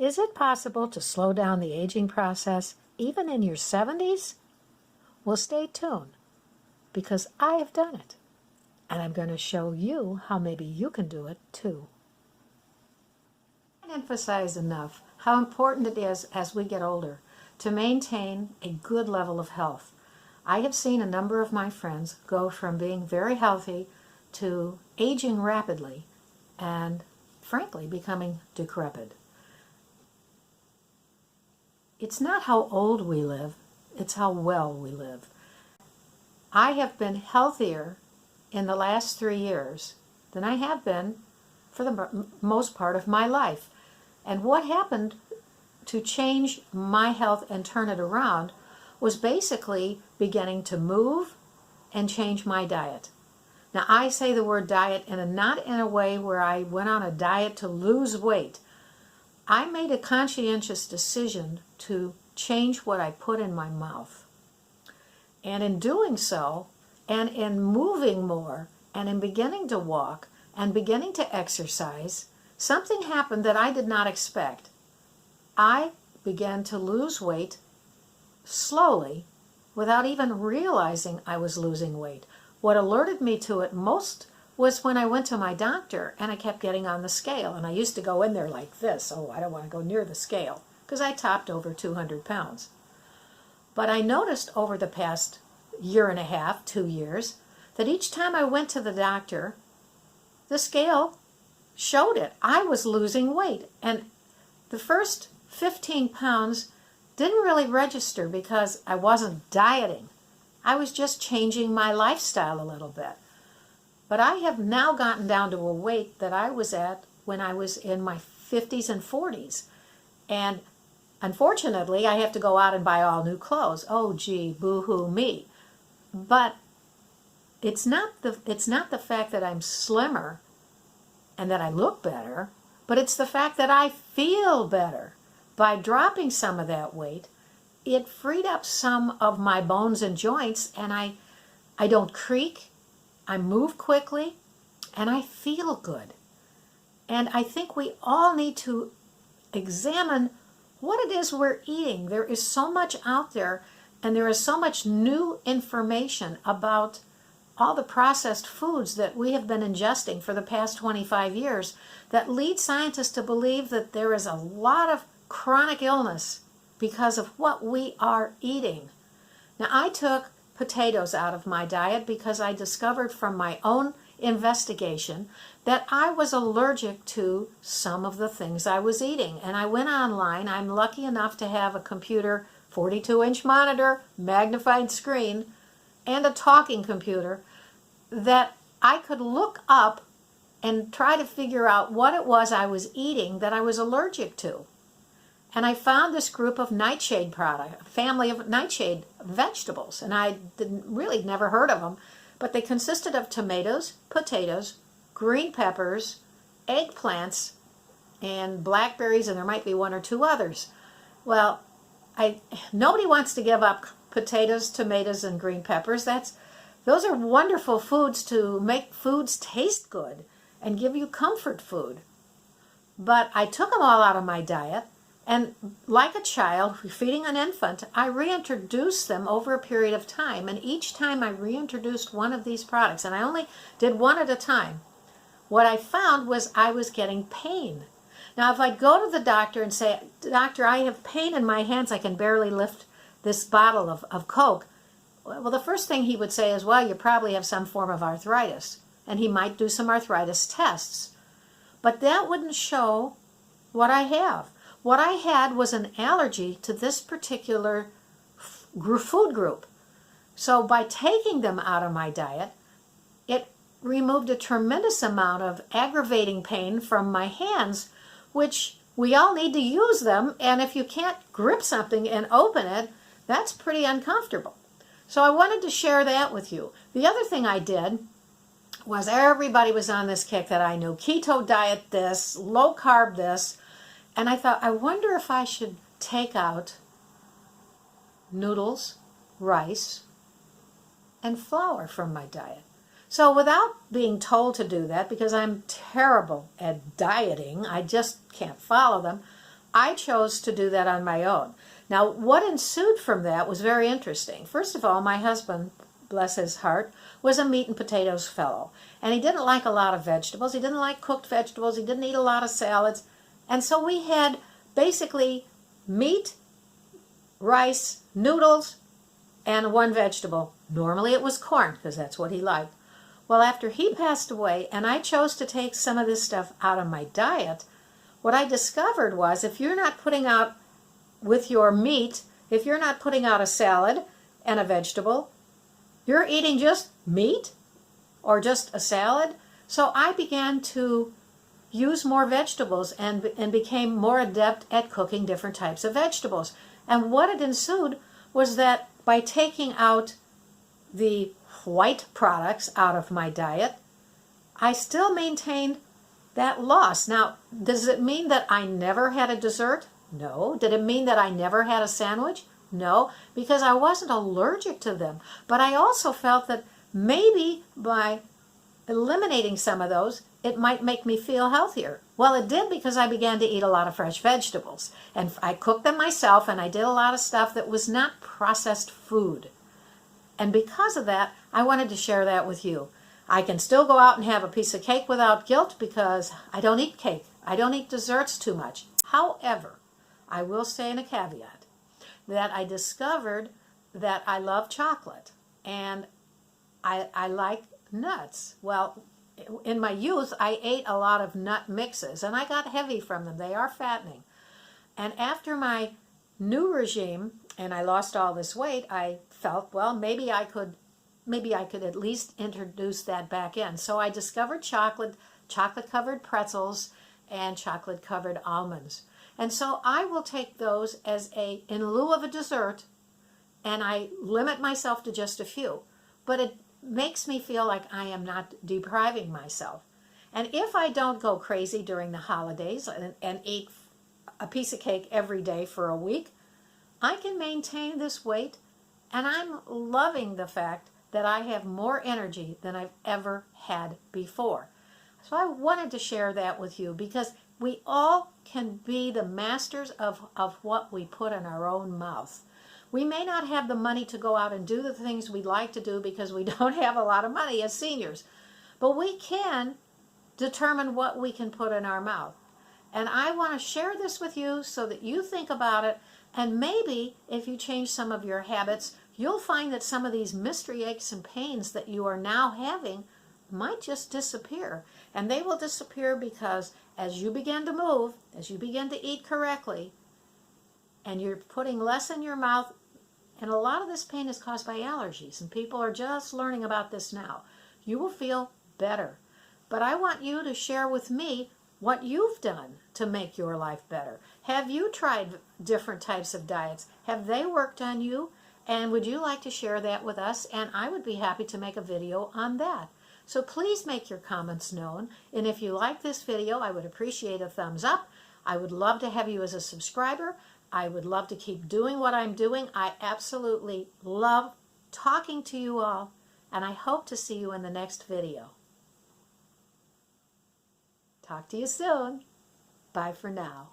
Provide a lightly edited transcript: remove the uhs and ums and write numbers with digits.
Is it possible to slow down the aging process even in your 70s? Well, stay tuned, because I have done it, and I'm going to show you how maybe you can do it too. I can't emphasize enough how important it is as we get older to maintain a good level of health. I have seen a number of my friends go from being very healthy to aging rapidly and, frankly, becoming decrepit. It's not how old we live, it's how well we live. I have been healthier in the last 3 years than I have been for the most part of my life. And what happened to change my health and turn it around was basically beginning to move and change my diet. Now, I say the word diet not in a way where I went on a diet to lose weight. I made a conscientious decision to change what I put in my mouth. And in doing so, and in moving more, and in beginning to walk, and beginning to exercise, something happened that I did not expect. I began to lose weight slowly without even realizing I was losing weight. What alerted me to it most was when I went to my doctor and I kept getting on the scale. And I used to go in there like this. Oh, I don't want to go near the scale, because I topped over 200 pounds. But I noticed over the past year and a half, 2 years, that each time I went to the doctor, the scale showed it. I was losing weight. And the first 15 pounds didn't really register because I wasn't dieting. I was just changing my lifestyle a little bit. But I have now gotten down to a weight that I was at when I was in my 50s and 40s. And unfortunately, I have to go out and buy all new clothes. Oh, gee, boo-hoo me. But it's not the fact that I'm slimmer and that I look better, but it's the fact that I feel better. By dropping some of that weight, it freed up some of my bones and joints, and I don't creak, I move quickly, and I feel good. And I think we all need to examine what it is we're eating. There is so much out there, and there is so much new information about all the processed foods that we have been ingesting for the past 25 years that lead scientists to believe that there is a lot of chronic illness because of what we are eating. Now, I took potatoes out of my diet because I discovered from my own investigation that I was allergic to some of the things I was eating. And I went online. I'm lucky enough to have a computer, 42-inch monitor, magnified screen, and a talking computer that I could look up and try to figure out what it was I was eating that I was allergic to. And I found this group of nightshade product, a family of nightshade vegetables, and I really never heard of them, but they consisted of tomatoes, potatoes, green peppers, eggplants, and blackberries, and there might be one or two others. Well, nobody wants to give up potatoes, tomatoes, and green peppers. Those are wonderful foods to make foods taste good and give you comfort food. But I took them all out of my diet. And like a child feeding an infant, I reintroduced them over a period of time. And each time I reintroduced one of these products, and I only did one at a time, what I found was I was getting pain. Now, if I go to the doctor and say, "Doctor, I have pain in my hands, I can barely lift this bottle of Coke," well, the first thing he would say is, "Well, you probably have some form of arthritis." And he might do some arthritis tests. But that wouldn't show what I have. What I had was an allergy to this particular food group. So by taking them out of my diet, it removed a tremendous amount of aggravating pain from my hands, which we all need to use them. And if you can't grip something and open it, that's pretty uncomfortable. So I wanted to share that with you. The other thing I did was everybody was on this kick that I knew. Keto diet this, low carb this. And I thought, I wonder if I should take out noodles, rice, and flour from my diet. So without being told to do that, because I'm terrible at dieting, I just can't follow them, I chose to do that on my own. Now, what ensued from that was very interesting. First of all, my husband, bless his heart, was a meat and potatoes fellow. And he didn't like a lot of vegetables. He didn't like cooked vegetables. He didn't eat a lot of salads. And so we had basically meat, rice, noodles, and one vegetable. Normally it was corn, because that's what he liked. Well, after he passed away, and I chose to take some of this stuff out of my diet, what I discovered was if you're not putting out with your meat, if you're not putting out a salad and a vegetable, you're eating just meat or just a salad. So I began to use more vegetables and became more adept at cooking different types of vegetables. And what it ensued was that by taking out the white products out of my diet, I still maintained that loss. Now, does it mean that I never had a dessert? No. Did it mean that I never had a sandwich? No, because I wasn't allergic to them. But I also felt that maybe by eliminating some of those, it might make me feel healthier. Well, it did, because I began to eat a lot of fresh vegetables. And I cooked them myself, and I did a lot of stuff that was not processed food. And because of that, I wanted to share that with you. I can still go out and have a piece of cake without guilt because I don't eat cake. I don't eat desserts too much. However, I will say in a caveat that I discovered that I love chocolate and I like nuts. Well, in my youth, I ate a lot of nut mixes and I got heavy from them. They are fattening. And after my new regime and I lost all this weight, I felt, well, maybe I could at least introduce that back in. So I discovered chocolate-covered pretzels and chocolate-covered almonds. And so I will take those as in lieu of a dessert, and I limit myself to just a few. But it makes me feel like I am not depriving myself. And if I don't go crazy during the holidays and eat a piece of cake every day for a week, I can maintain this weight, and I'm loving the fact that I have more energy than I've ever had before. So I wanted to share that with you because we all can be the masters of what we put in our own mouth. We may not have the money to go out and do the things we'd like to do because we don't have a lot of money as seniors, but we can determine what we can put in our mouth. And I want to share this with you so that you think about it, and maybe if you change some of your habits, you'll find that some of these mystery aches and pains that you are now having might just disappear. And they will disappear because as you begin to move, as you begin to eat correctly, and you're putting less in your mouth, and a lot of this pain is caused by allergies, and people are just learning about this now, you will feel better. But I want you to share with me what you've done to make your life better. Have you tried different types of diets? Have they worked on you? And would you like to share that with us? And I would be happy to make a video on that. So please make your comments known. And if you like this video, I would appreciate a thumbs up. I would love to have you as a subscriber. I would love to keep doing what I'm doing. I absolutely love talking to you all. And I hope to see you in the next video. Talk to you soon. Bye for now.